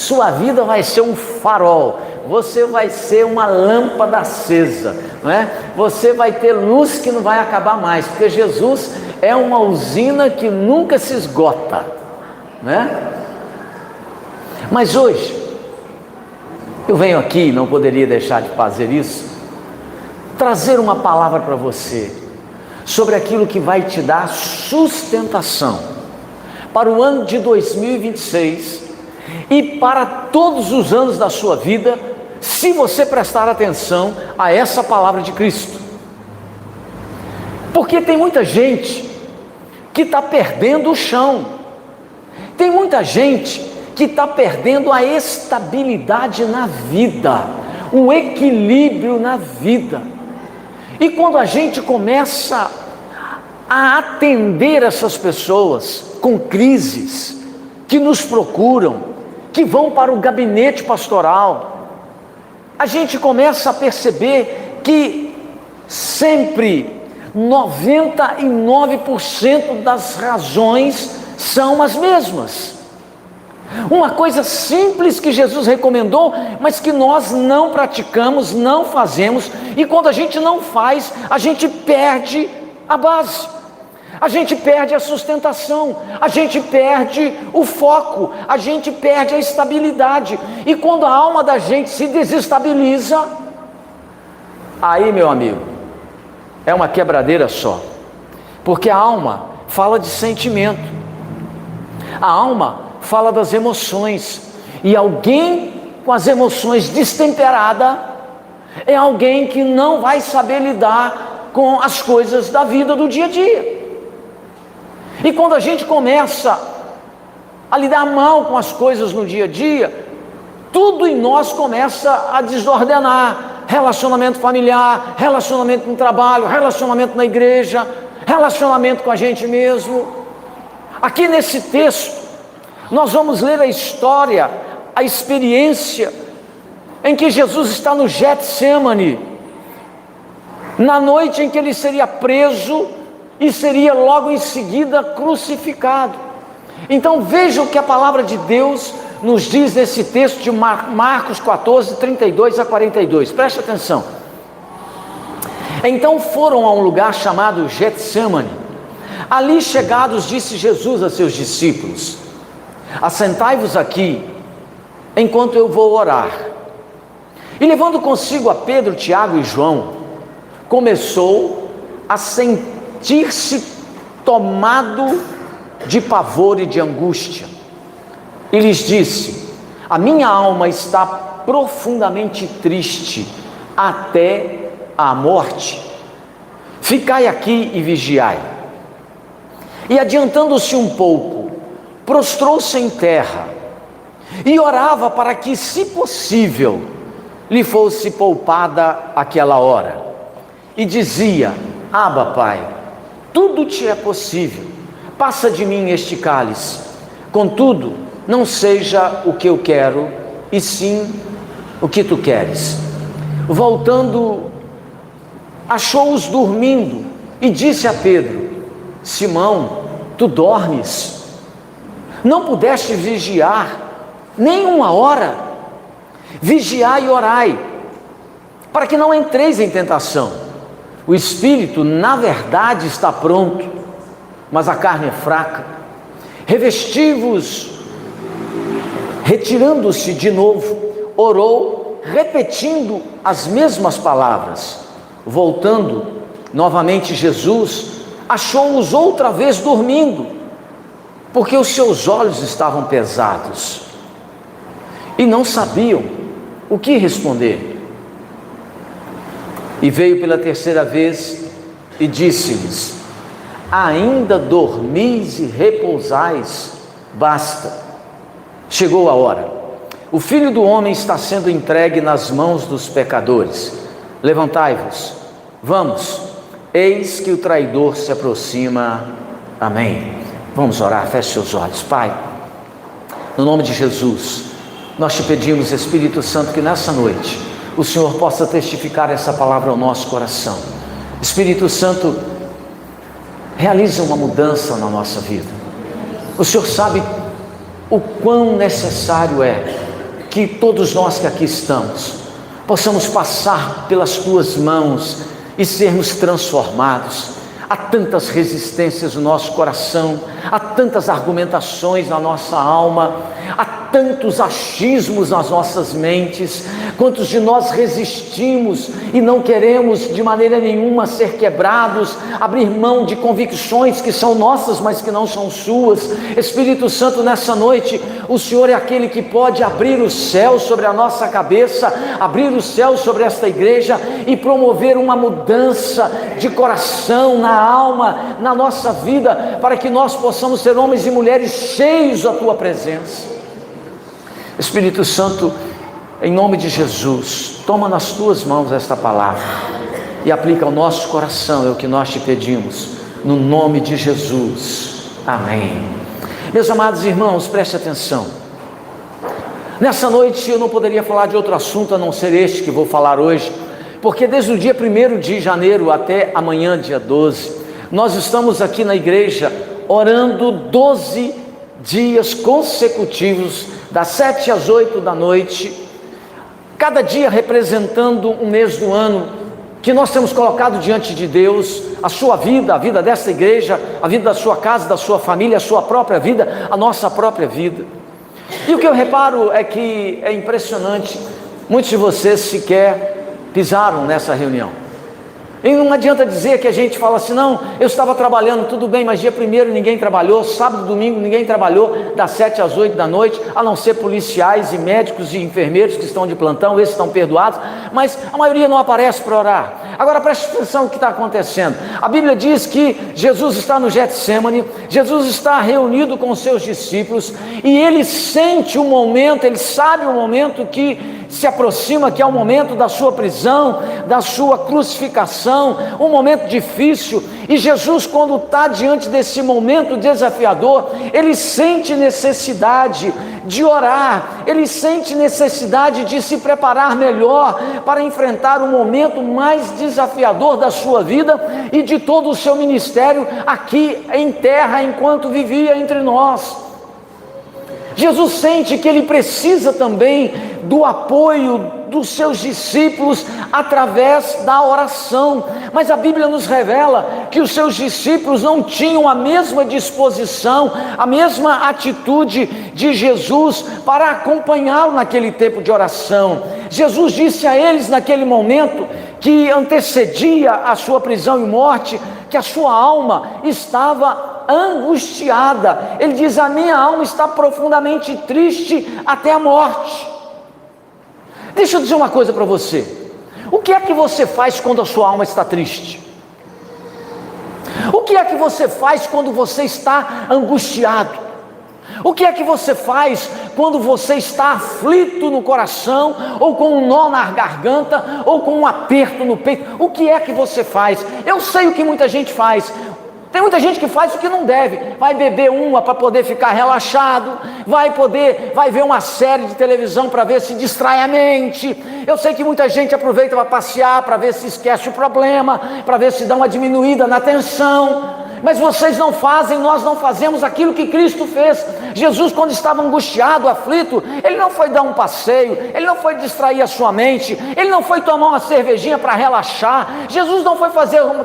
sua vida vai ser um farol, você vai ser uma lâmpada acesa, não é? Você vai ter luz que não vai acabar mais, porque Jesus é uma usina que nunca se esgota, né? Mas hoje, eu venho aqui, não poderia deixar de fazer isso, trazer uma palavra para você, sobre aquilo que vai te dar sustentação, para o ano de 2026, e para todos os anos da sua vida, se você prestar atenção a essa palavra de Cristo. Porque tem muita gente que está perdendo o chão, tem muita gente que está perdendo a estabilidade na vida, o equilíbrio na vida. E quando a gente começa a atender essas pessoas com crises, que nos procuram, que vão para o gabinete pastoral, a gente começa a perceber que sempre 99% das razões são as mesmas. Uma coisa simples que Jesus recomendou, mas que nós não praticamos, não fazemos, e quando a gente não faz, a gente perde a base, a gente perde a sustentação, a gente perde o foco, a gente perde a estabilidade, e quando a alma da gente se desestabiliza, aí, meu amigo, é uma quebradeira só, porque a alma fala de sentimento, a alma fala das emoções, e alguém com as emoções destemperadas é alguém que não vai saber lidar com as coisas da vida do dia a dia. E quando a gente começa a lidar mal com as coisas no dia a dia, tudo em nós começa a desordenar. Relacionamento familiar, relacionamento no trabalho, relacionamento na igreja, relacionamento com a gente mesmo. Aqui nesse texto, nós vamos ler a história, a experiência em que Jesus está no Getsemane, na noite em que ele seria preso e seria logo em seguida crucificado. Então veja o que a palavra de Deus nos diz nesse texto de Marcos 14, 32 a 42, preste atenção. Então foram a um lugar chamado Getsemane. Ali chegados, disse Jesus a seus discípulos: assentai-vos aqui, enquanto eu vou orar. E levando consigo a Pedro, Tiago e João, começou a sentir-se tomado de pavor e de angústia. E lhes disse: a minha alma está profundamente triste, até a morte. Ficai aqui e vigiai. E adiantando-se um pouco, prostrou-se em terra e orava para que, se possível, lhe fosse poupada aquela hora. E dizia: Abba, Pai, tudo te é possível, passa de mim este cálice, contudo, não seja o que eu quero, e sim o que tu queres. Voltando, achou-os dormindo e disse a Pedro: Simão, tu dormes? Não pudeste vigiar nem uma hora? Vigiai e orai, para que não entreis em tentação. O espírito, na verdade, está pronto, mas a carne é fraca. Revesti-vos. Retirando-se de novo, orou, repetindo as mesmas palavras. Voltando, novamente Jesus achou-os outra vez dormindo, porque os seus olhos estavam pesados, e não sabiam o que responder. E veio pela terceira vez e disse-lhes: ainda dormis e repousais? Basta, chegou a hora. O Filho do Homem está sendo entregue nas mãos dos pecadores. Levantai-vos, vamos, eis que o traidor se aproxima. Amém. Vamos orar, feche seus olhos. Pai, no nome de Jesus, nós te pedimos, Espírito Santo, que nessa noite o Senhor possa testificar essa palavra ao nosso coração. Espírito Santo, realiza uma mudança na nossa vida. O Senhor sabe o quão necessário é que todos nós que aqui estamos possamos passar pelas tuas mãos e sermos transformados. Há tantas resistências no nosso coração, há tantas argumentações na nossa alma, há tantos achismos nas nossas mentes. Quantos de nós resistimos e não queremos de maneira nenhuma ser quebrados, abrir mão de convicções que são nossas, mas que não são suas. Espírito Santo, nessa noite, o Senhor é aquele que pode abrir o céu sobre a nossa cabeça, abrir o céu sobre esta igreja e promover uma mudança de coração, na alma, na nossa vida, para que nós possamos ser homens e mulheres cheios da tua presença. Espírito Santo, em nome de Jesus, toma nas tuas mãos esta palavra e aplica ao nosso coração, é o que nós te pedimos, no nome de Jesus, amém. Meus amados irmãos, preste atenção. Nessa noite eu não poderia falar de outro assunto a não ser este que vou falar hoje, porque desde o dia 1º de janeiro até amanhã, dia 12, nós estamos aqui na igreja orando 12 dias consecutivos, das 7 às 8 da noite, cada dia representando um mês do ano que nós temos colocado diante de Deus, a sua vida, a vida dessa igreja, a vida da sua casa, da sua família, a sua própria vida, a nossa própria vida. E o que eu reparo é que é impressionante, muitos de vocês sequer pisaram nessa reunião. E não adianta dizer que a gente fala assim, não, eu estava trabalhando, tudo bem, mas dia 1º ninguém trabalhou, sábado, domingo ninguém trabalhou, das 7 às 8 da noite, a não ser policiais e médicos e enfermeiros que estão de plantão, esses estão perdoados, mas a maioria não aparece para orar. Agora preste atenção no que está acontecendo. A Bíblia diz que Jesus está no Getsêmani, Jesus está reunido com os seus discípulos, e ele sente o momento, ele sabe o momento que se aproxima, que é o momento da sua prisão, da sua crucificação, um momento difícil. E Jesus, quando está diante desse momento desafiador, ele sente necessidade de orar, ele sente necessidade de se preparar melhor para enfrentar o momento mais desafiador da sua vida e de todo o seu ministério aqui em terra, enquanto vivia entre nós. Jesus sente que ele precisa também do apoio dos seus discípulos através da oração, mas a Bíblia nos revela que os seus discípulos não tinham a mesma disposição, a mesma atitude de Jesus para acompanhá-lo naquele tempo de oração. Jesus disse a eles naquele momento que antecedia a sua prisão e morte, que a sua alma estava angustiada. Ele diz: a minha alma está profundamente triste até a morte. Deixa eu dizer uma coisa para você. O que é que você faz quando a sua alma está triste? O que é que você faz quando você está angustiado? O que é que você faz quando você está aflito no coração, ou com um nó na garganta, ou com um aperto no peito? O que é que você faz? Eu sei o que muita gente faz. Tem muita gente que faz o que não deve, vai beber uma para poder ficar relaxado, vai ver uma série de televisão para ver se distrai a mente. Eu sei que muita gente aproveita para passear, para ver se esquece o problema, para ver se dá uma diminuída na tensão. Mas vocês não fazem, nós não fazemos aquilo que Cristo fez. Jesus, quando estava angustiado, aflito, ele não foi dar um passeio, ele não foi distrair a sua mente, ele não foi tomar uma cervejinha para relaxar, Jesus não foi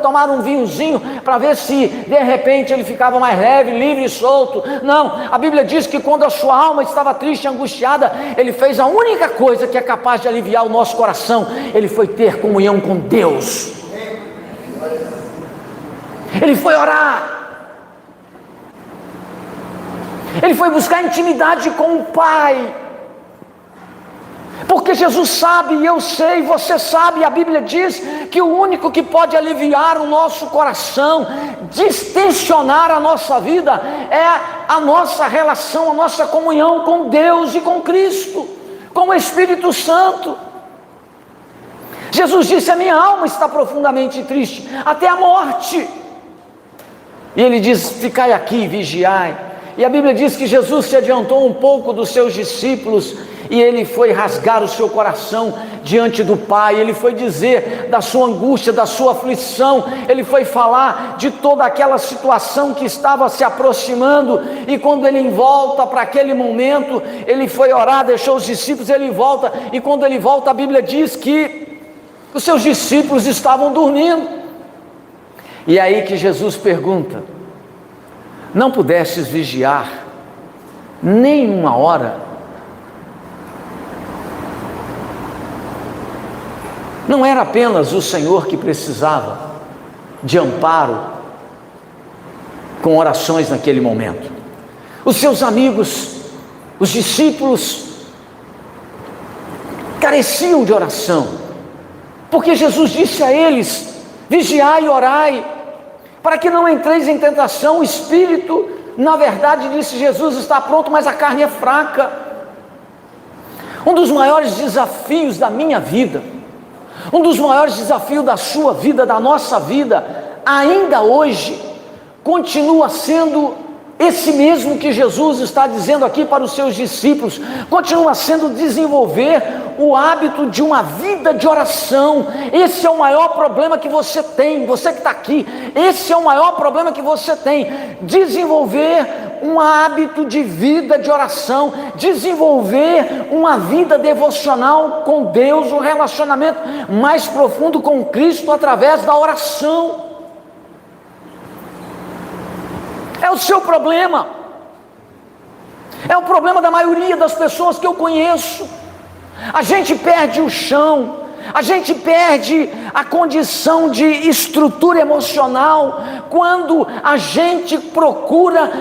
tomar um vinhozinho para ver se de repente ele ficava mais leve, livre e solto. Não, a Bíblia diz que quando a sua alma estava triste, angustiada, ele fez a única coisa que é capaz de aliviar o nosso coração: ele foi ter comunhão com Deus. Ele foi orar, ele foi buscar intimidade com o Pai, porque Jesus sabe, e eu sei, você sabe, a Bíblia diz que o único que pode aliviar o nosso coração, distensionar a nossa vida, é a nossa relação, a nossa comunhão com Deus e com Cristo, com o Espírito Santo. Jesus disse: a minha alma está profundamente triste, até a morte. E ele diz: ficai aqui, vigiai. E a Bíblia diz que Jesus se adiantou um pouco dos seus discípulos e ele foi rasgar o seu coração diante do Pai. Ele foi dizer da sua angústia, da sua aflição. Ele foi falar de toda aquela situação que estava se aproximando. E quando ele volta para aquele momento, ele foi orar, deixou os discípulos, ele volta. E quando ele volta, a Bíblia diz que os seus discípulos estavam dormindo. E é aí que Jesus pergunta: não pudestes vigiar nem uma hora? Não era apenas o Senhor que precisava de amparo com orações naquele momento. Os seus amigos, os discípulos, careciam de oração, porque Jesus disse a eles: vigiai e orai, para que não entreis em tentação. O espírito, na verdade, disse Jesus, está pronto, mas a carne é fraca. Um dos maiores desafios da minha vida, um dos maiores desafios da sua vida, da nossa vida, ainda hoje, continua sendo esse mesmo que Jesus está dizendo aqui para os seus discípulos, continua sendo desenvolver o hábito de uma vida de oração. Esse é o maior problema que você tem, você que está aqui, esse é o maior problema que você tem, desenvolver um hábito de vida de oração, desenvolver uma vida devocional com Deus, um relacionamento mais profundo com Cristo através da oração. É o seu problema, é o problema da maioria das pessoas que eu conheço. A gente perde o chão, a gente perde a condição de estrutura emocional quando a gente procura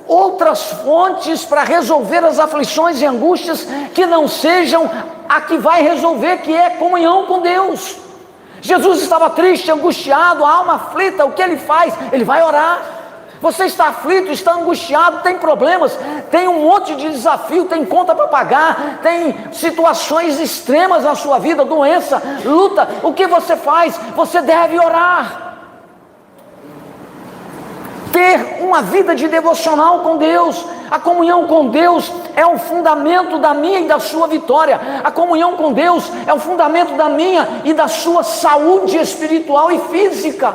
outras fontes para resolver as aflições e angústias que não sejam a que vai resolver, que é comunhão com Deus. Jesus estava triste, angustiado, a alma aflita. O que ele faz? Ele vai orar. Você está aflito, está angustiado, tem problemas, tem um monte de desafio, tem conta para pagar, tem situações extremas na sua vida, doença, luta. O que você faz? Você deve orar. Ter uma vida de devocional com Deus. A comunhão com Deus é o fundamento da minha e da sua vitória. A comunhão com Deus é o fundamento da minha e da sua saúde espiritual e física.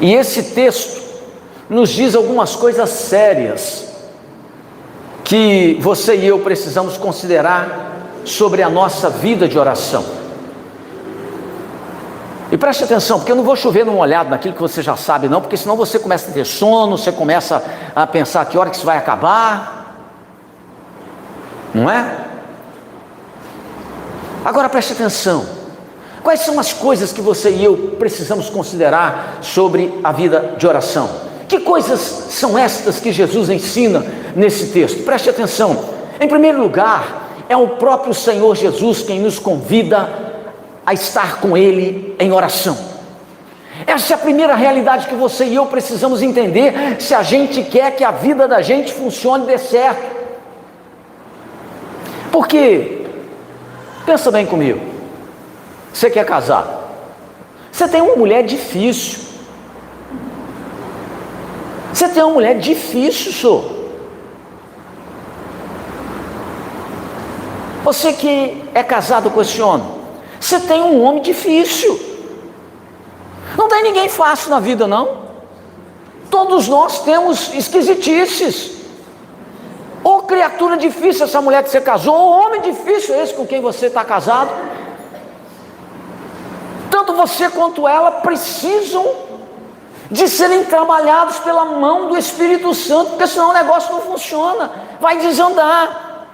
E esse texto nos diz algumas coisas sérias que você e eu precisamos considerar sobre a nossa vida de oração. E preste atenção, porque eu não vou chover num molhado naquilo que você já sabe não, porque senão você começa a ter sono, você começa a pensar que hora que isso vai acabar, não é? Agora preste atenção. Quais são as coisas que você e eu precisamos considerar sobre a vida de oração? Que coisas são estas que Jesus ensina nesse texto? Preste atenção. Em primeiro lugar, é o próprio Senhor Jesus quem nos convida a estar com Ele em oração. Essa é a primeira realidade que você e eu precisamos entender se a gente quer que a vida da gente funcione e dê certo. Porque, pensa bem comigo, você que é casado, você tem uma mulher difícil, senhor. Você que é casado com esse homem, você tem um homem difícil. Não tem ninguém fácil na vida não. Todos nós temos esquisitices. Ou criatura difícil essa mulher que você casou, ou homem difícil esse com quem você está casado. Tanto você quanto ela precisam de serem trabalhados pela mão do Espírito Santo, porque senão o negócio não funciona, vai desandar.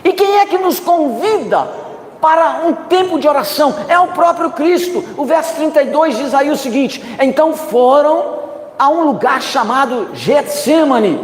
E quem é que nos convida para um tempo de oração? É o próprio Cristo. O verso 32 diz aí o seguinte: então foram a um lugar chamado Getsêmani.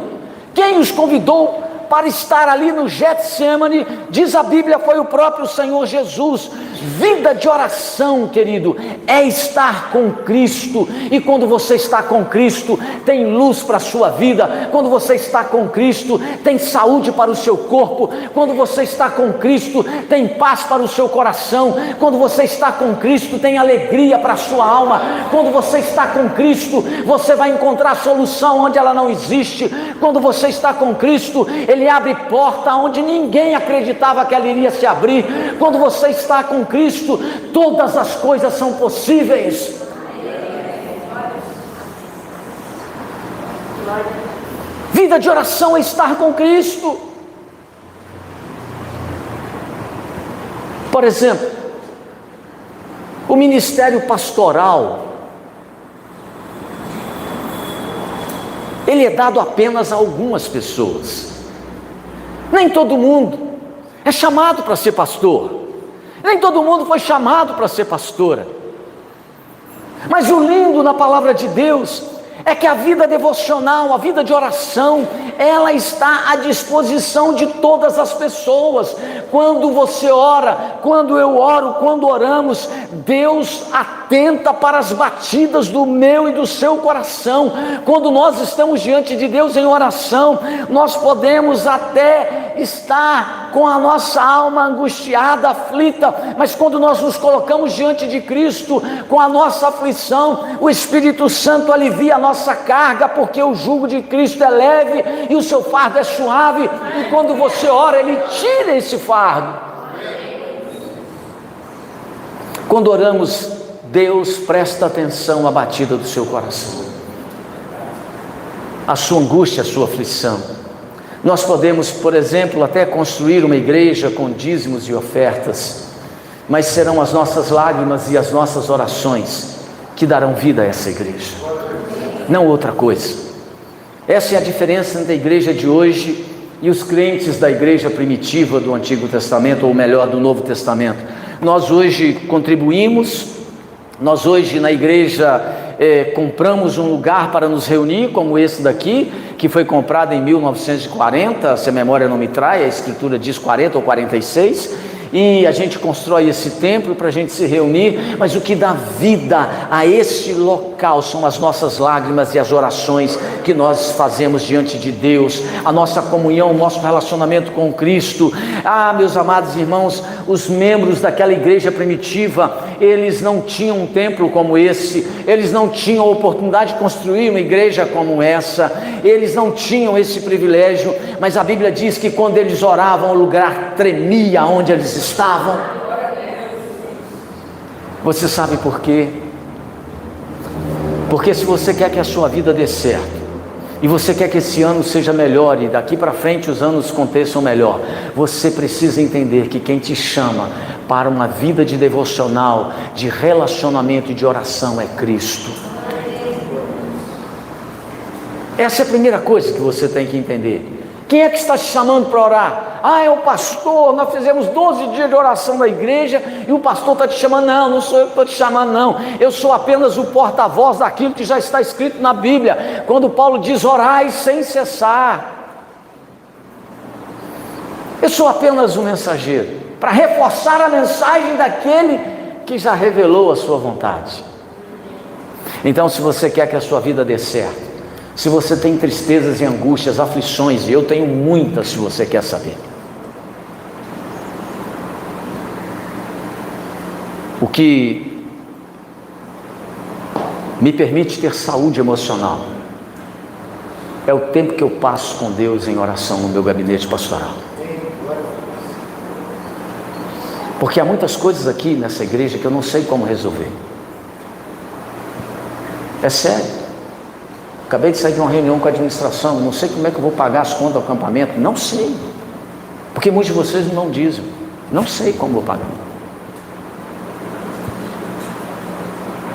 Quem os convidou para estar ali no Getsêmani, diz a Bíblia, foi o próprio Senhor Jesus. Vida de oração, querido, é estar com Cristo. E quando você está com Cristo, tem luz para a sua vida. Quando você está com Cristo, tem saúde para o seu corpo. Quando você está com Cristo, tem paz para o seu coração. Quando você está com Cristo, tem alegria para a sua alma. Quando você está com Cristo, você vai encontrar solução onde ela não existe. Quando você está com Cristo, Ele abre porta onde ninguém acreditava que ela iria se abrir. Quando você está com Cristo, todas as coisas são possíveis. Vida de oração é estar com Cristo. Por exemplo, o ministério pastoral, ele é dado apenas a algumas pessoas. Nem todo mundo é chamado para ser pastor. Nem todo mundo foi chamado para ser pastora. Mas o lindo na palavra de Deus é que a vida devocional, a vida de oração, ela está à disposição de todas as pessoas. Quando você ora, quando eu oro, quando oramos, Deus atenta para as batidas do meu e do seu coração. Quando nós estamos diante de Deus em oração, nós podemos até estar com a nossa alma angustiada, aflita, mas quando nós nos colocamos diante de Cristo, com a nossa aflição, o Espírito Santo alivia a nossa carga, porque o jugo de Cristo é leve e o seu fardo é suave, e quando você ora, Ele tira esse fardo. Quando oramos, Deus presta atenção à batida do seu coração, a sua angústia, a sua aflição. Nós podemos, por exemplo, até construir uma igreja com dízimos e ofertas, mas serão as nossas lágrimas e as nossas orações que darão vida a essa igreja, não outra coisa. Essa é a diferença entre a igreja de hoje e os crentes da igreja primitiva do Antigo Testamento, ou melhor, do Novo Testamento. Nós hoje contribuímos, nós hoje na igreja compramos um lugar para nos reunir, como esse daqui, que foi comprado em 1940, se a memória não me trai, a escritura diz 40 ou 46, e a gente constrói esse templo para a gente se reunir, mas o que dá vida a este local são as nossas lágrimas e as orações que nós fazemos diante de Deus, a nossa comunhão, o nosso relacionamento com Cristo. Meus amados irmãos, os membros daquela igreja primitiva, eles não tinham um templo como esse, eles não tinham a oportunidade de construir uma igreja como essa, eles não tinham esse privilégio, mas a Bíblia diz que quando eles oravam, o lugar tremia onde eles estavam. Você sabe por quê? Porque se você quer que a sua vida dê certo, e você quer que esse ano seja melhor, e daqui para frente os anos aconteçam melhor, você precisa entender que quem te chama para uma vida de devocional, de relacionamento e de oração é Cristo. Essa é a primeira coisa que você tem que entender. Quem é que está te chamando para orar? É o pastor, nós fizemos 12 dias de oração na igreja e o pastor está te chamando. Não, não sou eu que estou te chamando, não. Eu sou apenas o porta-voz daquilo que já está escrito na Bíblia. Quando Paulo diz orai sem cessar, eu sou apenas um mensageiro para reforçar a mensagem daquele que já revelou a sua vontade. Então, se você quer que a sua vida dê certo, se você tem tristezas e angústias, aflições, e eu tenho muitas, se você quer saber, o que me permite ter saúde emocional é o tempo que eu passo com Deus em oração no meu gabinete pastoral. Porque há muitas coisas aqui nessa igreja que eu não sei como resolver. É sério. Acabei de sair de uma reunião com a administração, não sei como é que eu vou pagar as contas do acampamento, não sei, porque muitos de vocês não dizem, não sei como vou pagar.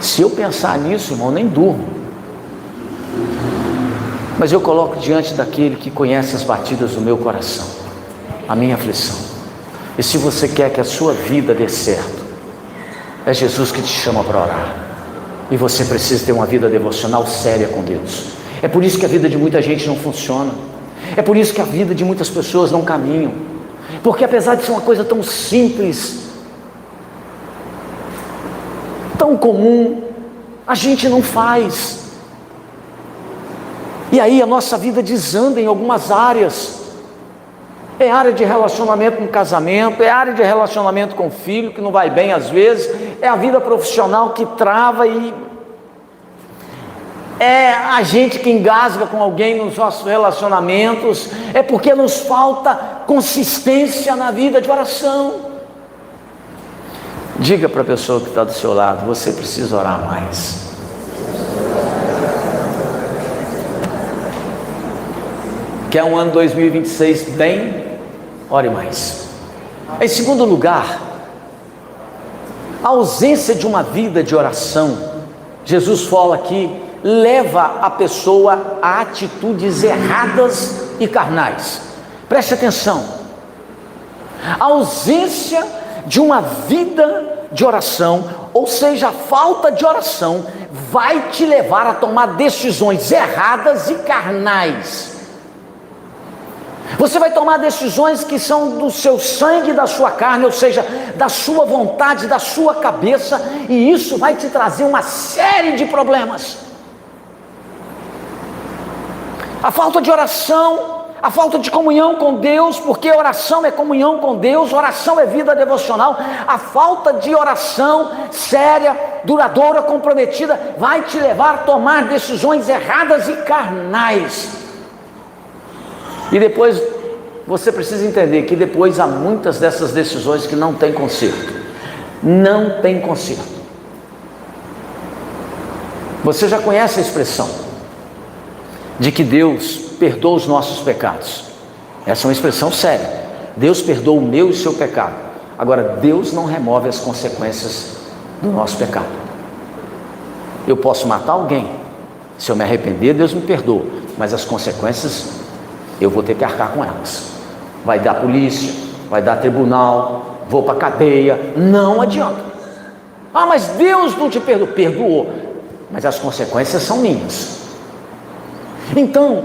Se eu pensar nisso, irmão, nem durmo. Mas eu coloco diante daquele que conhece as batidas do meu coração, a minha aflição. E se você quer que a sua vida dê certo, é Jesus que te chama para orar. E você precisa ter uma vida devocional séria com Deus. É por isso que a vida de muita gente não funciona. É por isso que a vida de muitas pessoas não caminham. Porque apesar de ser uma coisa tão simples, tão comum, a gente não faz. E aí a nossa vida desanda em algumas áreas. É área de relacionamento no casamento, é área de relacionamento com o filho, que não vai bem às vezes, é a vida profissional que trava, e é a gente que engasga com alguém nos nossos relacionamentos, é porque nos falta consistência na vida de oração. Diga para a pessoa que está do seu lado: você precisa orar mais. Quer um ano 2026 bem? Ore mais. Em segundo lugar, a ausência de uma vida de oração, Jesus fala aqui, leva a pessoa a atitudes erradas e carnais. Preste atenção. A ausência de uma vida de oração, ou seja, a falta de oração, vai te levar a tomar decisões erradas e carnais. Você vai tomar decisões que são do seu sangue e da sua carne, ou seja, da sua vontade, da sua cabeça, e isso vai te trazer uma série de problemas. A falta de oração, a falta de comunhão com Deus, porque oração é comunhão com Deus, oração é vida devocional. A falta de oração séria, duradoura, comprometida, vai te levar a tomar decisões erradas e carnais. E depois, você precisa entender que depois há muitas dessas decisões que não tem conserto. Não tem conserto. Você já conhece a expressão de que Deus perdoa os nossos pecados. Essa é uma expressão séria. Deus perdoa o meu e o seu pecado. Agora, Deus não remove as consequências do nosso pecado. Eu posso matar alguém. Se eu me arrepender, Deus me perdoa. Mas as consequências, eu vou ter que arcar com elas. Vai dar polícia, vai dar tribunal, vou para a cadeia. Não adianta. Ah, mas Deus não te perdoou. Perdoou, mas as consequências são minhas. Então,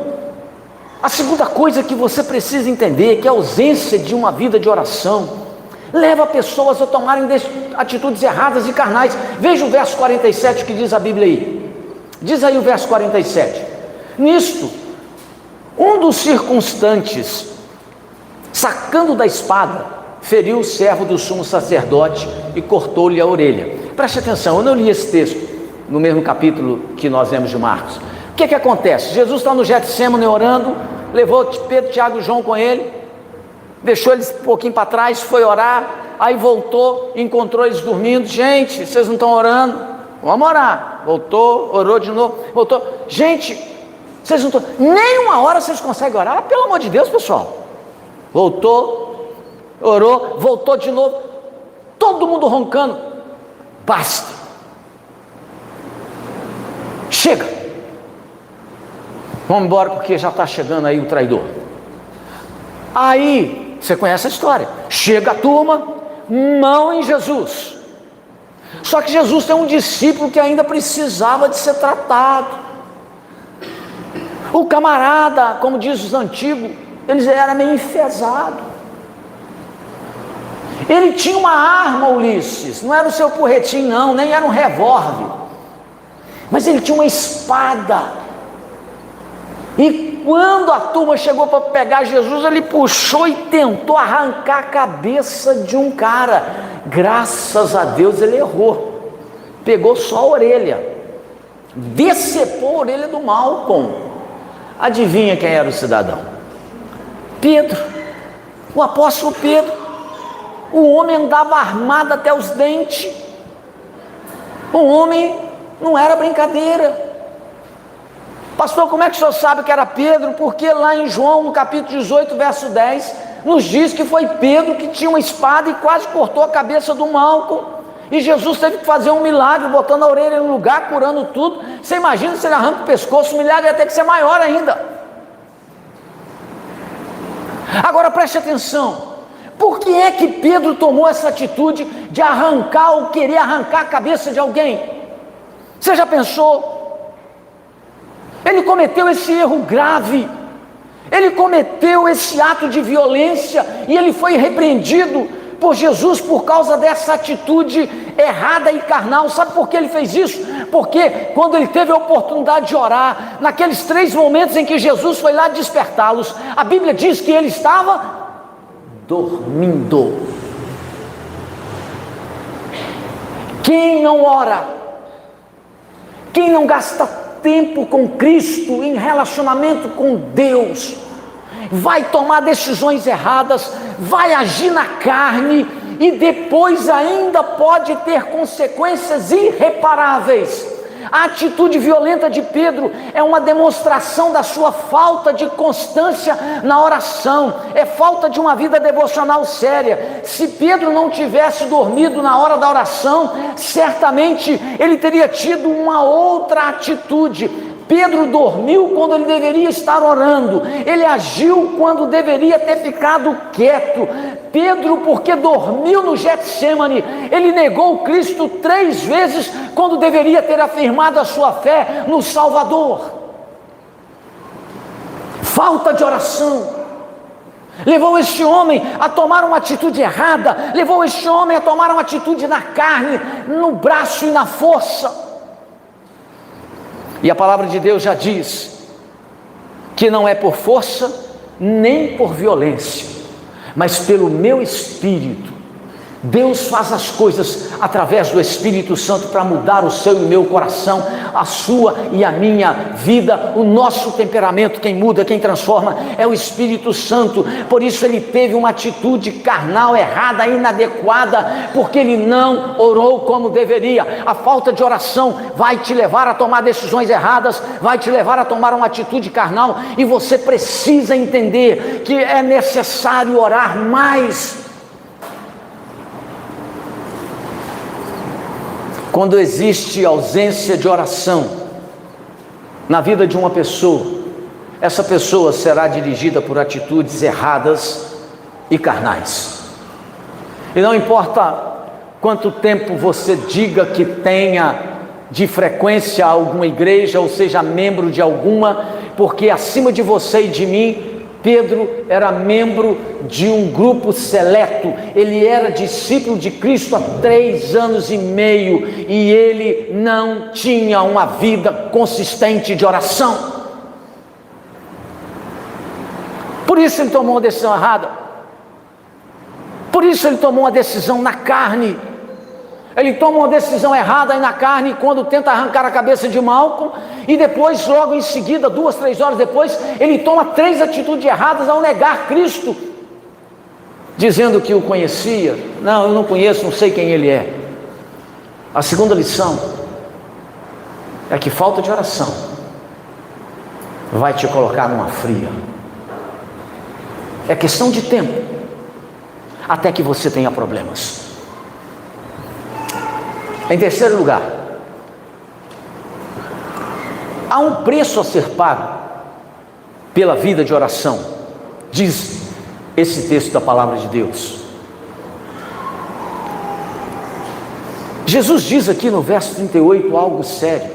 a segunda coisa que você precisa entender é que a ausência de uma vida de oração leva pessoas a tomarem atitudes erradas e carnais. Veja o verso 47 que diz a Bíblia aí. Diz aí o verso 47. Nisto, um dos circunstantes, sacando da espada, feriu o servo do sumo sacerdote e cortou-lhe a orelha. Preste atenção, eu não li esse texto no mesmo capítulo que nós lemos de Marcos. O que acontece? Jesus está no Getsêmani orando, levou Pedro, Tiago e João com ele, deixou eles um pouquinho para trás, foi orar, aí voltou, encontrou eles dormindo. Gente, vocês não estão orando? Vamos orar. Voltou, orou de novo, voltou. Gente, vocês não estão, nem uma hora vocês conseguem orar? Pelo amor de Deus, pessoal. Voltou, orou, voltou de novo, todo mundo roncando. Basta, chega, vamos embora, porque já está chegando aí o traidor. Aí, você conhece a história, chega a turma, mão em Jesus. Só que Jesus tem um discípulo que ainda precisava de ser tratado. O camarada, como diz os antigos, ele era meio enfesado. Ele tinha uma arma, Ulisses, não era o seu porretinho não, nem era um revólver, mas ele tinha uma espada. E quando a turma chegou para pegar Jesus, ele puxou e tentou arrancar a cabeça de um cara. Graças a Deus ele errou, pegou só a orelha, decepou a orelha do Malcom. Adivinha quem era o cidadão? Pedro, o apóstolo Pedro. O homem andava armado até os dentes. O homem não era brincadeira. Pastor, como é que o senhor sabe que era Pedro? Porque lá em João, no capítulo 18, verso 10, nos diz que foi Pedro que tinha uma espada e quase cortou a cabeça do Malcom. E Jesus teve que fazer um milagre, botando a orelha no lugar, curando tudo. Você imagina se ele arranca o pescoço, o milagre ia ter que ser maior ainda. Agora preste atenção, por que é que Pedro tomou essa atitude de arrancar ou querer arrancar a cabeça de alguém? Você já pensou? Ele cometeu esse erro grave, ele cometeu esse ato de violência e ele foi repreendido por Jesus por causa dessa atitude errada e carnal. Sabe por que ele fez isso? Porque quando ele teve a oportunidade de orar, naqueles 3 momentos em que Jesus foi lá despertá-los, a Bíblia diz que ele estava dormindo. Quem não ora, quem não gasta tempo com Cristo, em relacionamento com Deus, vai tomar decisões erradas, vai agir na carne e depois ainda pode ter consequências irreparáveis. A atitude violenta de Pedro é uma demonstração da sua falta de constância na oração, é falta de uma vida devocional séria. Se Pedro não tivesse dormido na hora da oração, certamente ele teria tido uma outra atitude. Pedro dormiu quando ele deveria estar orando, ele agiu quando deveria ter ficado quieto. Pedro, porque dormiu no Getsêmani, ele negou Cristo 3 vezes, quando deveria ter afirmado a sua fé no Salvador. Falta de oração levou este homem a tomar uma atitude errada, levou este homem a tomar uma atitude na carne, no braço e na força. E a palavra de Deus já diz que não é por força nem por violência, mas pelo meu Espírito. Deus faz as coisas através do Espírito Santo para mudar o seu e o meu coração, a sua e a minha vida, o nosso temperamento. Quem muda, quem transforma é o Espírito Santo. Por isso ele teve uma atitude carnal errada, inadequada, porque ele não orou como deveria. A falta de oração vai te levar a tomar decisões erradas, vai te levar a tomar uma atitude carnal, e você precisa entender que é necessário orar mais. Quando existe ausência de oração na vida de uma pessoa, essa pessoa será dirigida por atitudes erradas e carnais. E não importa quanto tempo você diga que tenha de frequência a alguma igreja, ou seja, membro de alguma, porque acima de você e de mim, Pedro era membro de um grupo seleto. Ele era discípulo de Cristo há 3 anos e meio, e ele não tinha uma vida consistente de oração. Por isso ele tomou uma decisão errada, por isso ele tomou uma decisão na carne. Ele toma uma decisão errada aí na carne quando tenta arrancar a cabeça de Malco, e depois, logo em seguida, 2, 3 horas depois, ele toma 3 atitudes erradas ao negar Cristo, dizendo que o conhecia. Não, eu não conheço, não sei quem ele é. A segunda lição é que falta de oração vai te colocar numa fria. É questão de tempo até que você tenha problemas. Em terceiro lugar, há um preço a ser pago pela vida de oração, diz esse texto da palavra de Deus. Jesus diz aqui no verso 38 algo sério.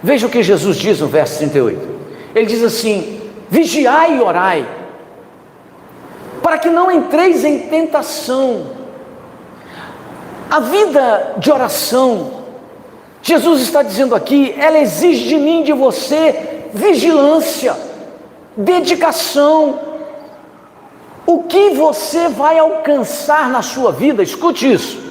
Veja o que Jesus diz no verso 38. Ele diz assim: vigiai e orai, para que não entreis em tentação. A vida de oração, Jesus está dizendo aqui, ela exige de mim, de você, vigilância, dedicação. O que você vai alcançar na sua vida, escute isso,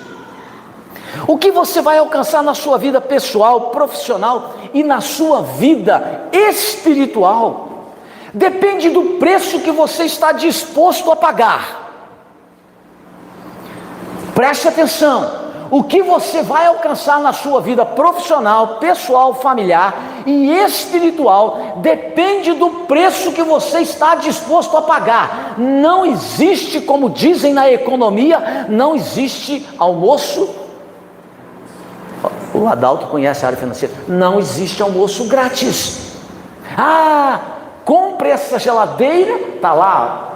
o que você vai alcançar na sua vida pessoal, profissional e na sua vida espiritual, depende do preço que você está disposto a pagar. Preste atenção, o que você vai alcançar na sua vida profissional, pessoal, familiar e espiritual depende do preço que você está disposto a pagar. Não existe, como dizem na economia, não existe almoço. O Adalto conhece a área financeira. Não existe almoço grátis. Ah, compre essa geladeira, está lá,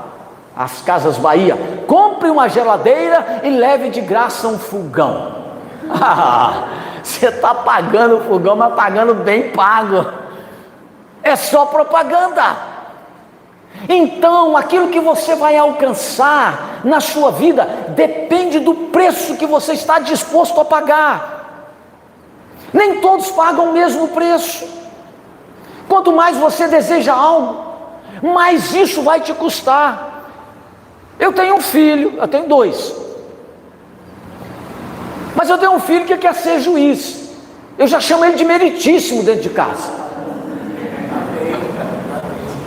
as Casas Bahia, compre uma geladeira e leve de graça um fogão. Você está pagando o fogão, mas pagando bem pago. É só propaganda. Então, aquilo que você vai alcançar na sua vida depende do preço que você está disposto a pagar. Nem todos pagam o mesmo preço. Quanto mais você deseja algo, mais isso vai te custar. Eu tenho um filho, eu tenho 2. Mas eu tenho um filho que quer ser juiz. Eu já chamo ele de meritíssimo dentro de casa.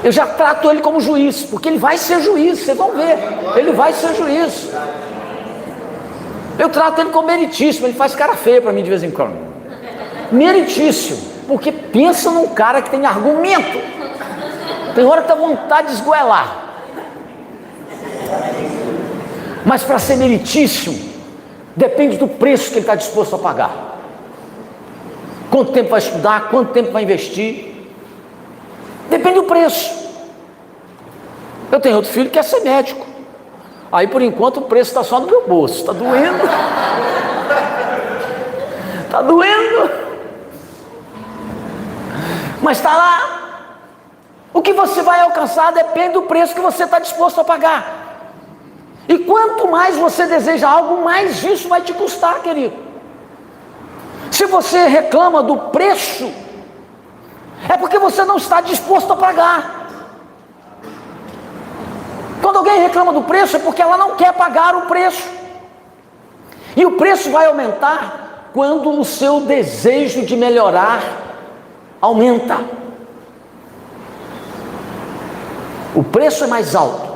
Eu já trato ele como juiz, porque ele vai ser juiz, vocês vão ver. Ele vai ser juiz. Eu trato ele como meritíssimo, ele faz cara feia para mim de vez em quando. Meritíssimo, porque pensa num cara que tem argumento. Tem hora que dá vontade de esgoelar. Mas para ser meritíssimo, depende do preço que ele está disposto a pagar. Quanto tempo vai estudar, quanto tempo vai investir. Depende do preço. Eu tenho outro filho que quer ser médico. Aí por enquanto o preço está só no meu bolso. Está doendo. Está doendo. Mas está lá. O que você vai alcançar depende do preço que você está disposto a pagar. E quanto mais você deseja algo, mais isso vai te custar, querido. Se você reclama do preço, é porque você não está disposto a pagar. Quando alguém reclama do preço, é porque ela não quer pagar o preço. E o preço vai aumentar quando o seu desejo de melhorar aumenta. O preço é mais alto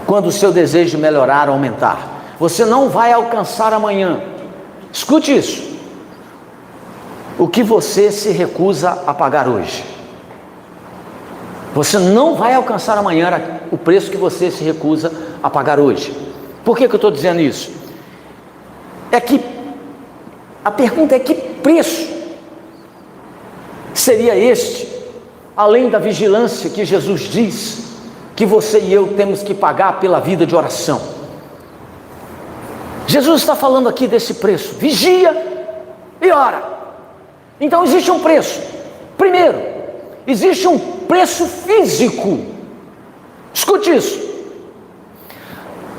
quando o seu desejo de melhorar aumentar. Você não vai alcançar amanhã. Escute isso. O que você se recusa a pagar hoje. Você não vai alcançar amanhã o preço que você se recusa a pagar hoje. Por que eu estou dizendo isso? É que a pergunta é: que preço seria este, além da vigilância que Jesus diz que você e eu temos que pagar pela vida de oração? Jesus está falando aqui desse preço: vigia e ora. Então existe um preço. Primeiro, existe um preço físico. Escute isso.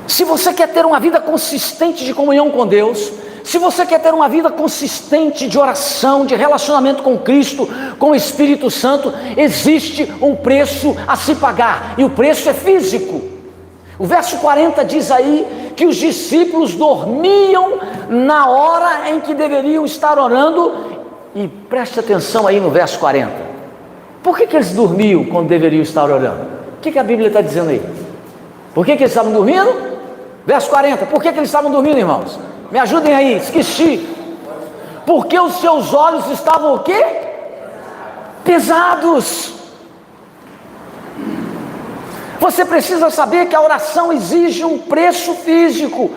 Se você quer ter uma vida consistente de comunhão com Deus, se você quer ter uma vida consistente de oração, de relacionamento com Cristo, com o Espírito Santo, existe um preço a se pagar, e o preço é físico. O verso 40 diz aí que os discípulos dormiam na hora em que deveriam estar orando. E preste atenção aí no verso 40. Por que eles dormiam quando deveriam estar orando? O que a Bíblia está dizendo aí? Por que eles estavam dormindo? Verso 40. Por que eles estavam dormindo, irmãos? Me ajudem aí, esqueci. Porque os seus olhos estavam o quê? Pesados. Você precisa saber que a oração exige um preço físico.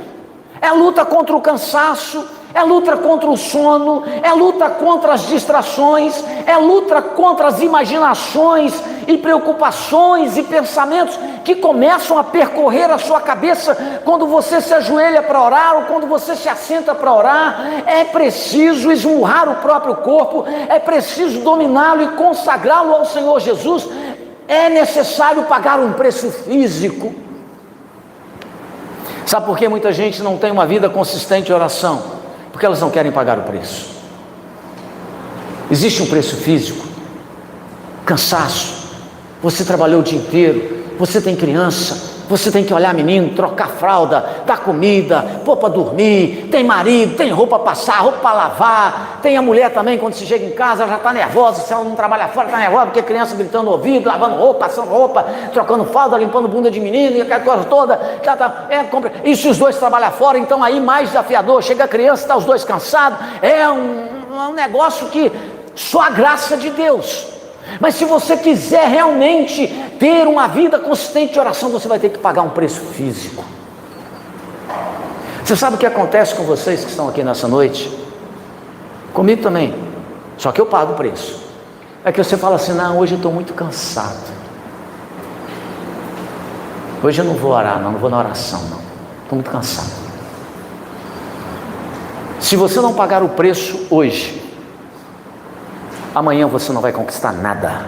É luta contra o cansaço, é luta contra o sono, é luta contra as distrações, é luta contra as imaginações e preocupações e pensamentos que começam a percorrer a sua cabeça quando você se ajoelha para orar ou quando você se assenta para orar. É preciso esmurrar o próprio corpo, é preciso dominá-lo e consagrá-lo ao Senhor Jesus. É necessário pagar um preço físico. Sabe por que muita gente não tem uma vida consistente de oração? Porque elas não querem pagar o preço. Existe um preço físico, cansaço. Você trabalhou o dia inteiro, você tem criança, você tem que olhar menino, trocar fralda, dar comida, pôr para dormir, tem marido, tem roupa para passar, roupa para lavar, tem a mulher também, quando se chega em casa, já está nervosa, se ela não trabalha fora, está nervosa, porque a criança gritando no ouvido, lavando roupa, passando roupa, trocando fralda, limpando bunda de menino, e aquela coisa toda, e se os dois trabalham fora, então aí mais desafiador, chega a criança, está os dois cansados, é um negócio que só a graça de Deus. Mas se você quiser realmente ter uma vida consistente de oração, você vai ter que pagar um preço físico. Você sabe o que acontece com vocês que estão aqui nessa noite? Comigo também. Só que eu pago o preço. É que você fala assim: não, hoje eu estou muito cansado. Hoje eu não vou orar, não vou na oração, não. Estou muito cansado. Se você não pagar o preço hoje, amanhã você não vai conquistar nada.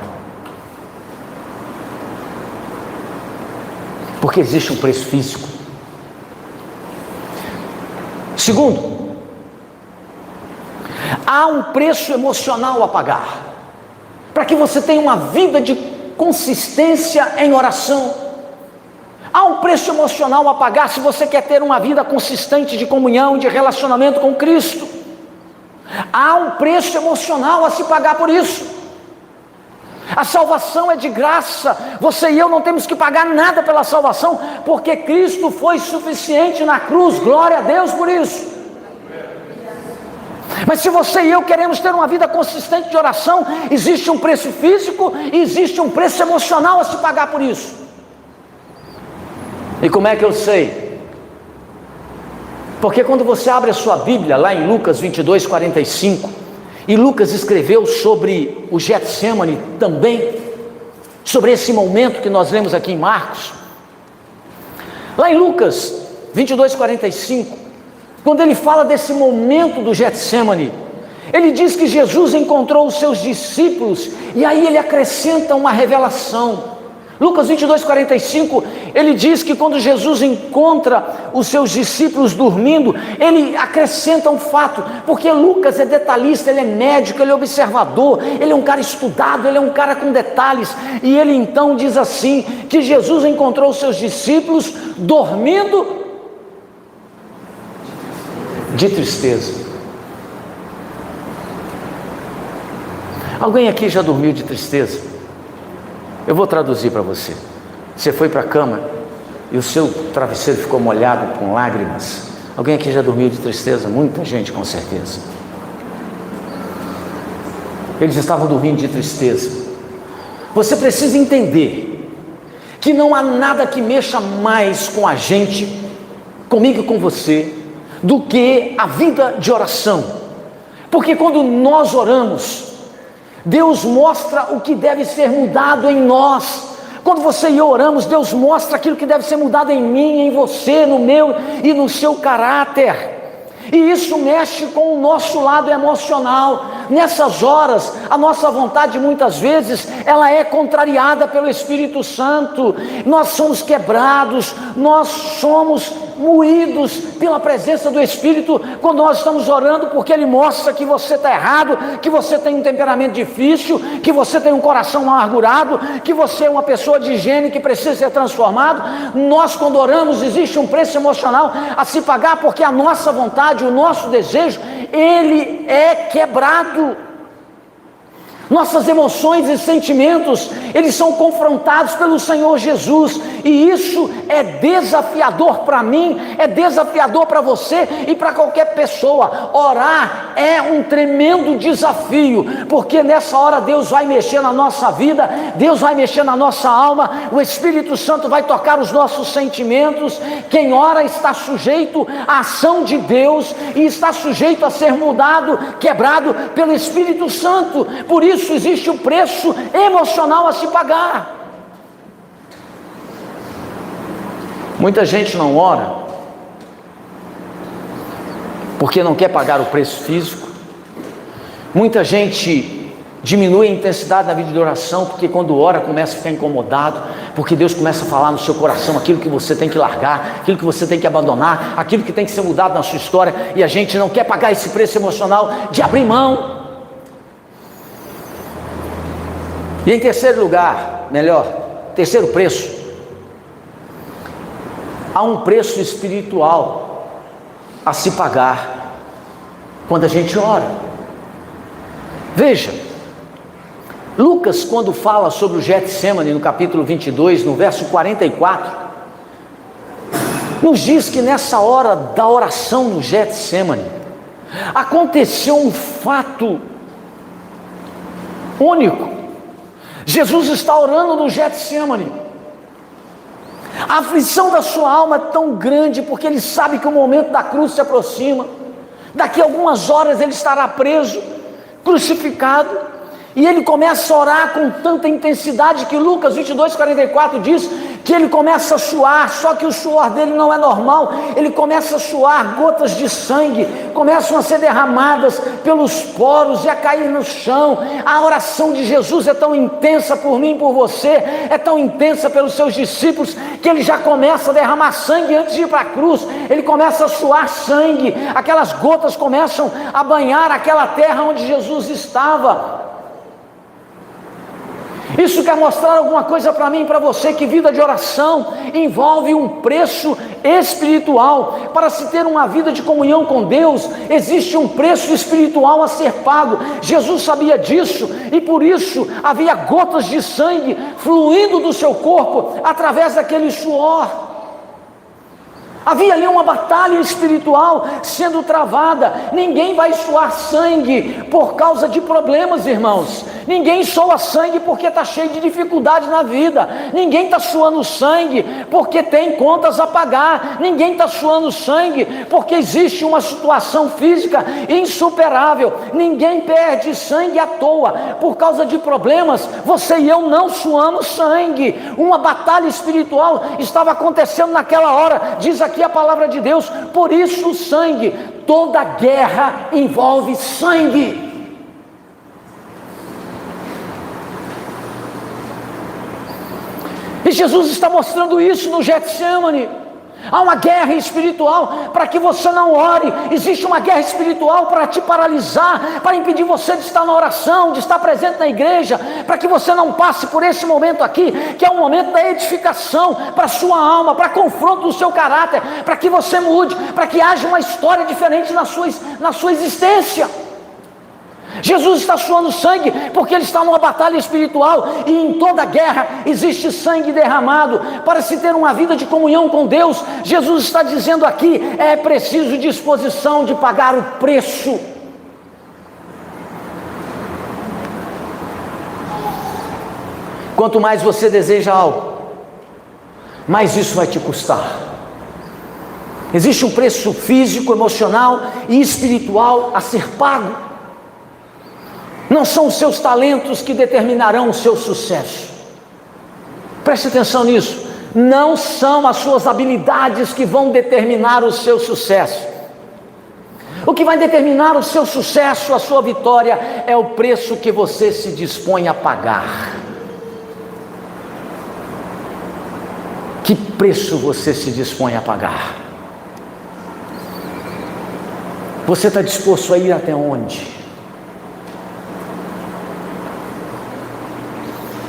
Porque existe um preço físico. Segundo, há um preço emocional a pagar, para que você tenha uma vida de consistência em oração. Há um preço emocional a pagar se você quer ter uma vida consistente de comunhão, de relacionamento com Cristo. Há um preço emocional a se pagar por isso. A salvação é de graça, você e eu não temos que pagar nada pela salvação, porque Cristo foi suficiente na cruz, glória a Deus por isso. Mas se você e eu queremos ter uma vida consistente de oração, existe um preço físico e existe um preço emocional a se pagar por isso. E como é que eu sei? Porque quando você abre a sua Bíblia, lá em Lucas 22, 45, e Lucas escreveu sobre o Getsemane também, sobre esse momento que nós lemos aqui em Marcos. Lá em Lucas 22, 45, quando ele fala desse momento do Getsemane, ele diz que Jesus encontrou os seus discípulos, e aí ele acrescenta uma revelação. Lucas 22, 45, ele diz que quando Jesus encontra os seus discípulos dormindo, ele acrescenta um fato, porque Lucas é detalhista, ele é médico, ele é observador, ele é um cara estudado, ele é um cara com detalhes, e ele então diz assim, que Jesus encontrou os seus discípulos dormindo de tristeza. Alguém aqui já dormiu de tristeza? Eu vou traduzir para você. Você foi para a cama e o seu travesseiro ficou molhado com lágrimas. Alguém aqui já dormiu de tristeza? Muita gente, com certeza. Eles estavam dormindo de tristeza. Você precisa entender que não há nada que mexa mais com a gente, comigo e com você, do que a vida de oração. Porque quando nós oramos, Deus mostra o que deve ser mudado em nós. Quando você e eu oramos, Deus mostra aquilo que deve ser mudado em mim, em você, no meu e no seu caráter. E isso mexe com o nosso lado emocional. Nessas horas, a nossa vontade muitas vezes, ela é contrariada pelo Espírito Santo. Nós somos quebrados, nós somos moídos pela presença do Espírito quando nós estamos orando, porque Ele mostra que você está errado, que você tem um temperamento difícil, que você tem um coração amargurado, que você é uma pessoa de higiene que precisa ser transformado. Nós, quando oramos, existe um preço emocional a se pagar, porque a nossa vontade, o nosso desejo, ele é quebrado. Nossas emoções e sentimentos, eles são confrontados pelo Senhor Jesus, e isso é desafiador para mim, é desafiador para você e para qualquer pessoa. Orar é um tremendo desafio, porque nessa hora Deus vai mexer na nossa vida, Deus vai mexer na nossa alma, o Espírito Santo vai tocar os nossos sentimentos. Quem ora está sujeito à ação de Deus e está sujeito a ser mudado, quebrado pelo Espírito Santo. Por isso existe um preço emocional a se pagar. Muita gente não ora porque não quer pagar o preço físico. Muita gente diminui a intensidade da vida de oração porque quando ora começa a ficar incomodado, porque Deus começa a falar no seu coração aquilo que você tem que largar, aquilo que você tem que abandonar, aquilo que tem que ser mudado na sua história, e a gente não quer pagar esse preço emocional de abrir mão. E em terceiro lugar, terceiro preço, há um preço espiritual a se pagar quando a gente ora. Veja, Lucas, quando fala sobre o Getsemane, no capítulo 22, no verso 44, nos diz que nessa hora da oração no Getsemane, aconteceu um fato único. Jesus está orando no Getsemane. A aflição da sua alma é tão grande, porque ele sabe que o momento da cruz se aproxima. Daqui a algumas horas ele estará preso, crucificado, E ele começa a orar com tanta intensidade que Lucas 22:44 diz que ele começa a suar, só que o suor dele não é normal, ele começa a suar, gotas de sangue começam a ser derramadas pelos poros e a cair no chão. A oração de Jesus é tão intensa por mim e por você, é tão intensa pelos seus discípulos, que ele já começa a derramar sangue antes de ir para a cruz, ele começa a suar sangue, aquelas gotas começam a banhar aquela terra onde Jesus estava. Isso quer mostrar alguma coisa para mim e para você, que vida de oração envolve um preço espiritual. Para se ter uma vida de comunhão com Deus, existe um preço espiritual a ser pago. Jesus sabia disso e por isso havia gotas de sangue fluindo do seu corpo através daquele suor. Havia ali uma batalha espiritual sendo travada. Ninguém vai suar sangue por causa de problemas, irmãos. Ninguém soa sangue porque está cheio de dificuldade na vida. Ninguém está suando sangue porque tem contas a pagar. Ninguém está suando sangue porque existe uma situação física insuperável. Ninguém perde sangue à toa por causa de problemas. Você e eu não suamos sangue. Uma batalha espiritual estava acontecendo naquela hora. Diz aqui a palavra de Deus, por isso o sangue, toda guerra envolve sangue. E Jesus está mostrando isso no Getsêmani. Há uma guerra espiritual para que você não ore. Existe uma guerra espiritual para te paralisar, para impedir você de estar na oração, de estar presente na igreja, para que você não passe por esse momento aqui, que é um momento da edificação para a sua alma, para confronto do seu caráter, para que você mude, para que haja uma história diferente na sua existência. Jesus está suando sangue porque ele está numa batalha espiritual, e em toda guerra existe sangue derramado. Para se ter uma vida de comunhão com Deus, Jesus está dizendo aqui, é preciso disposição de pagar o preço. Quanto mais você deseja algo, mais isso vai te custar. Existe um preço físico, emocional e espiritual a ser pago. Não são os seus talentos que determinarão o seu sucesso. Preste atenção nisso. Não são as suas habilidades que vão determinar o seu sucesso. O que vai determinar o seu sucesso, a sua vitória, é o preço que você se dispõe a pagar. Que preço você se dispõe a pagar? Você está disposto a ir até onde?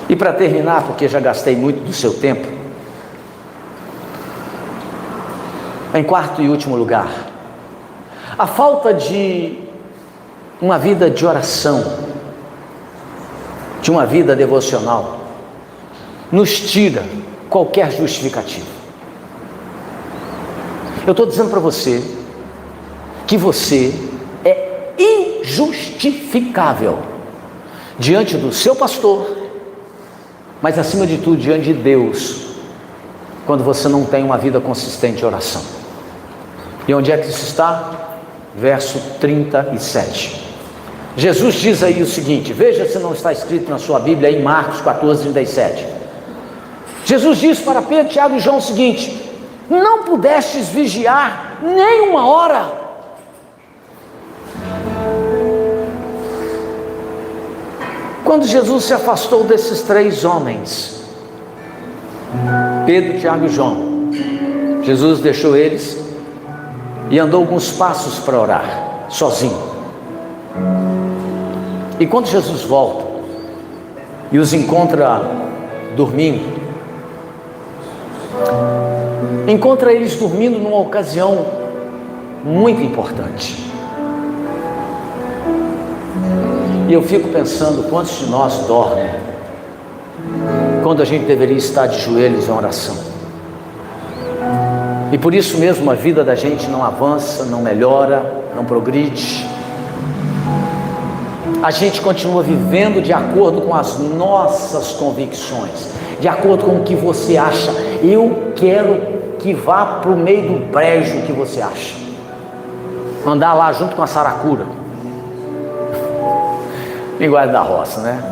E para terminar, porque já gastei muito do seu tempo, em quarto e último lugar, a falta de uma vida de oração, de uma vida devocional, nos tira qualquer justificativa. Eu estou dizendo para você que você é injustificável diante do seu pastor, mas acima de tudo diante de Deus, quando você não tem uma vida consistente de oração. E onde é que isso está? Verso 37. Jesus diz aí o seguinte, veja se não está escrito na sua Bíblia, em Marcos 14:37. Jesus diz para Pedro, Tiago e João o seguinte: não pudestes vigiar nem uma hora? Quando Jesus se afastou desses três homens, Pedro, Tiago e João, Jesus deixou eles e andou alguns passos para orar, sozinho. E quando Jesus volta e os encontra dormindo, encontra eles dormindo numa ocasião muito importante. E eu fico pensando, quantos de nós dormem quando a gente deveria estar de joelhos em oração? E por isso mesmo a vida da gente não avança, não melhora, não progride. A gente continua vivendo de acordo com as nossas convicções, de acordo com o que você acha. Eu quero que vá para o meio do brejo que você acha, andar lá junto com a saracura. Linguagem da roça, né?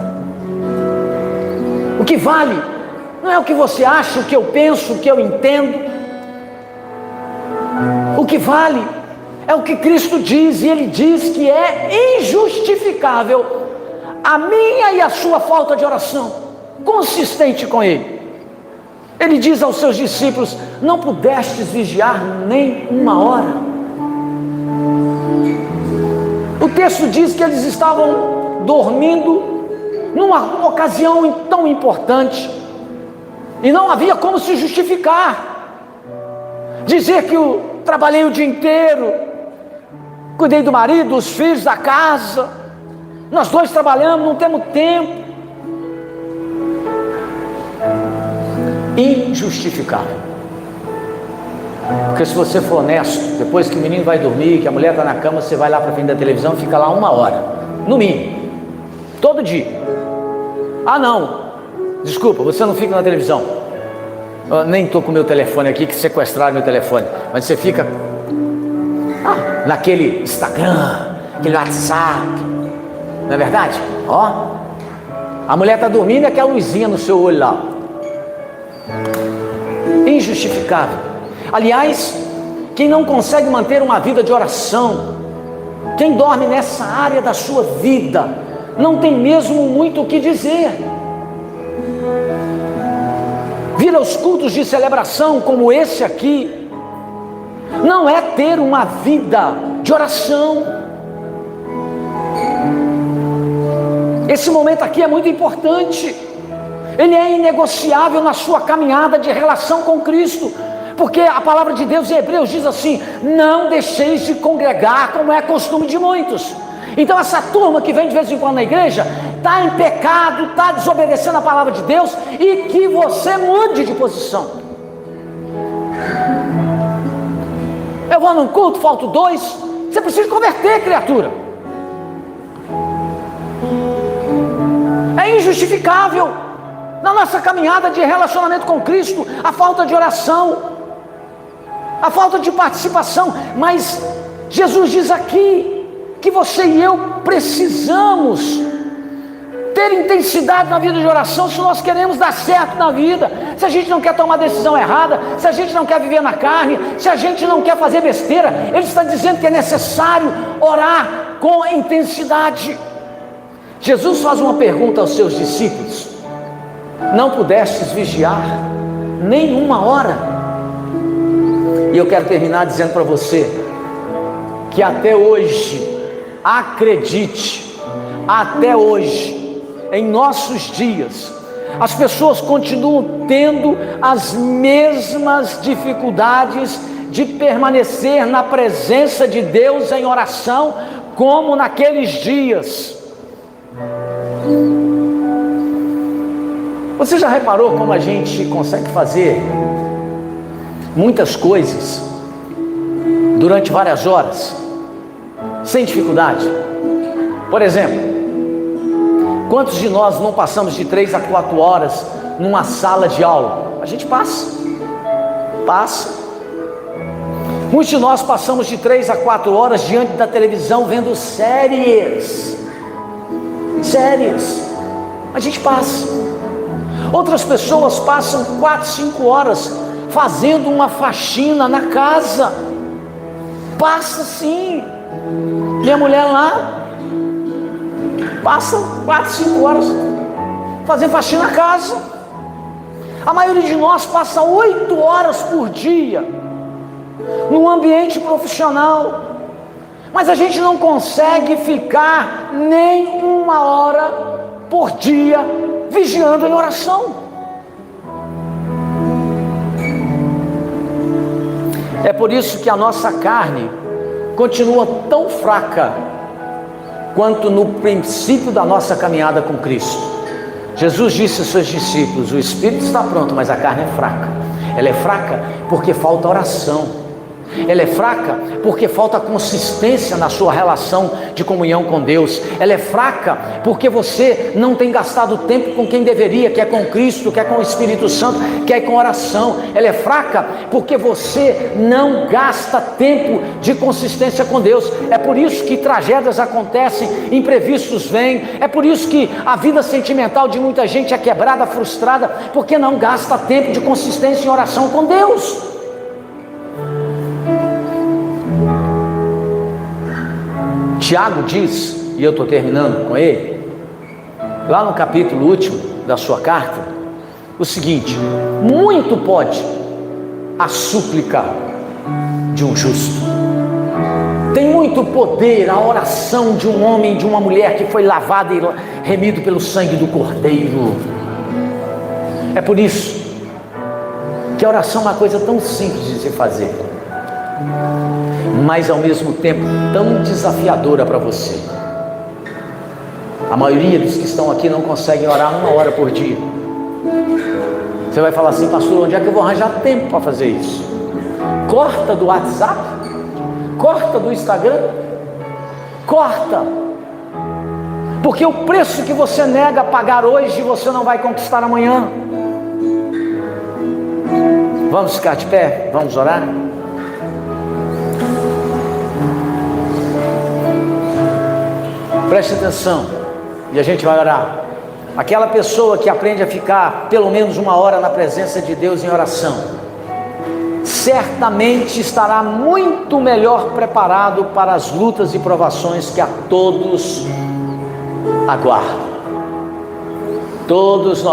O que vale não é o que você acha, o que eu penso, o que eu entendo. O que vale é o que Cristo diz, e Ele diz que é injustificável a minha e a sua falta de oração consistente com Ele. Ele diz aos seus discípulos: não pudestes vigiar nem uma hora. O texto diz que eles estavam dormindo numa ocasião tão importante, e não havia como se justificar, dizer que eu trabalhei o dia inteiro, cuidei do marido, dos filhos, da casa, nós dois trabalhamos, não temos tempo. Injustificável. Porque se você for honesto, depois que o menino vai dormir, que a mulher está na cama, você vai lá para frente da televisão e fica lá 1 hora, no mínimo, todo dia. Ah não, desculpa, você não fica na televisão. Eu nem estou com o meu telefone aqui, que sequestraram meu telefone, mas você fica naquele Instagram, aquele WhatsApp, não é verdade? Ó, a mulher está dormindo e aquela luzinha no seu olho lá. Injustificável. Aliás, quem não consegue manter uma vida de oração, quem dorme nessa área da sua vida, não tem mesmo muito o que dizer. Vir aos cultos de celebração como esse aqui não é ter uma vida de oração. Esse momento aqui é muito importante. Ele é inegociável na sua caminhada de relação com Cristo, porque a palavra de Deus em Hebreus diz assim: não deixeis de congregar como é costume de muitos. Então essa turma que vem de vez em quando na igreja está em pecado, está desobedecendo a palavra de Deus, e que você mude de posição. Eu vou num culto, falto 2, você precisa converter, criatura. É injustificável na nossa caminhada de relacionamento com Cristo a falta de oração, a falta de participação. Mas Jesus diz aqui que você e eu precisamos ter intensidade na vida de oração se nós queremos dar certo na vida, se a gente não quer tomar decisão errada, se a gente não quer viver na carne, se a gente não quer fazer besteira. Ele está dizendo que é necessário orar com intensidade. Jesus faz uma pergunta aos seus discípulos: não pudestes vigiar nem 1 hora? E eu quero terminar dizendo para você que até hoje, acredite, até hoje, em nossos dias, as pessoas continuam tendo as mesmas dificuldades de permanecer na presença de Deus em oração, como naqueles dias. Você já reparou como a gente consegue fazer muitas coisas durante várias horas, sem dificuldade? Por exemplo, quantos de nós não passamos de 3 a 4 horas numa sala de aula? A gente passa. Muitos de nós passamos de 3 a 4 horas diante da televisão vendo séries. A gente passa. Outras pessoas passam 4, 5 horas fazendo uma faxina na casa. Passa sim. Minha mulher lá passa 4, 5 horas fazendo faxina na casa. A maioria de nós passa 8 horas por dia no ambiente profissional, mas a gente não consegue ficar nem 1 hora por dia vigiando em oração. É por isso que a nossa carne continua tão fraca quanto no princípio da nossa caminhada com Cristo. Jesus disse aos seus discípulos: o espírito está pronto, mas a carne é fraca. Ela é fraca porque falta oração. Ela é fraca porque falta consistência na sua relação de comunhão com Deus. Ela é fraca porque você não tem gastado tempo com quem deveria, que é com Cristo, que é com o Espírito Santo, que é com oração. Ela é fraca porque você não gasta tempo de consistência com Deus. É por isso que tragédias acontecem, imprevistos vêm. É por isso que a vida sentimental de muita gente é quebrada, frustrada, porque não gasta tempo de consistência em oração com Deus. Tiago diz, e eu estou terminando com ele, lá no capítulo último da sua carta, o seguinte: muito pode a súplica de um justo, tem muito poder a oração de um homem, de uma mulher que foi lavada e remido pelo sangue do Cordeiro. É por isso que a oração é uma coisa tão simples de se fazer, mas ao mesmo tempo tão desafiadora para você. A maioria dos que estão aqui não conseguem orar 1 hora por dia. Você vai falar assim: pastor, onde é que eu vou arranjar tempo para fazer isso? Corta do WhatsApp, corta do Instagram, corta, porque o preço que você nega a pagar hoje, você não vai conquistar amanhã. Vamos ficar de pé, vamos orar? Preste atenção, e a gente vai orar. Aquela pessoa que aprende a ficar pelo menos 1 hora na presença de Deus em oração, certamente estará muito melhor preparado para as lutas e provações que a todos aguardam. Todos nós